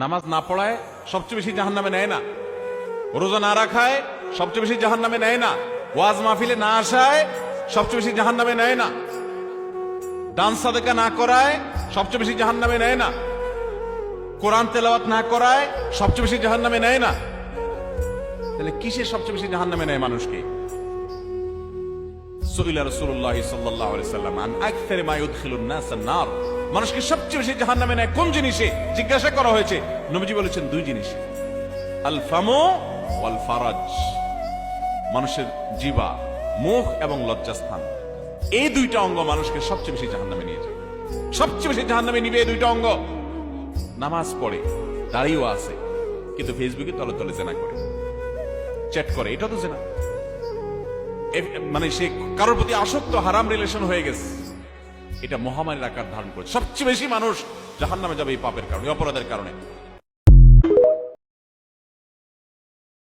নামাজ না পড়ায় সবচেয়ে বেশি জাহান্নামে নেয় না, রোজা না রাখায় সবচেয়ে বেশি জাহান্নামে নেয় না, ওয়াজ মাহফিলে না আসায় সবচেয়ে বেশি জাহান্নামে নেয় না, দান সাদেকা না করায় সবচেয়ে বেশি জাহান্নামে নেয় না, কোরআন তেলাওয়াত না করায় সবচেয়ে বেশি জাহান্নামে নেয় না। তাহলে কিসের সবচেয়ে বেশি জাহান্নামে নেয় মানুষকে? সুইলা রাসূলুল্লাহ সাল্লাল্লাহু আলাইহি সাল্লাম আন আকসারি মা ইউদখিলুন নাস আন-নার, মানুষকে সবচেয়ে বেশি জাহান্নামে নেয় কোন জিনিসে জিজ্ঞাসা করা হয়েছে। নবীজি বলেছেন দুই জিনিস, আল ফামু ওয়াল ফারাজ, মানুষের জিহ্বা, মুখ এবং লজ্জাস্থান, এই দুইটা অঙ্গ মানুষকে সবচেয়ে বেশি জাহান্নামে নিয়ে যায়। সবচেয়ে বেশি জাহান্নামে নিবে এই দুইটা অঙ্গ। নামাজ পড়ে, দাঁড়িয়েও আছে, কিন্তু ফেসবুকে তলে তলে জেনা করে, চ্যাট করে, এটা তো জেনা। মানে সে কারোর প্রতি আসক্ত, হারাম রিলেশন হয়ে গেছে। এটা মহামারীর আকার ধারণ করে। সবচেয়ে বেশি মানুষ জাহান্নামে যাবে এই পাপের কারণে, অপরাধের কারণে।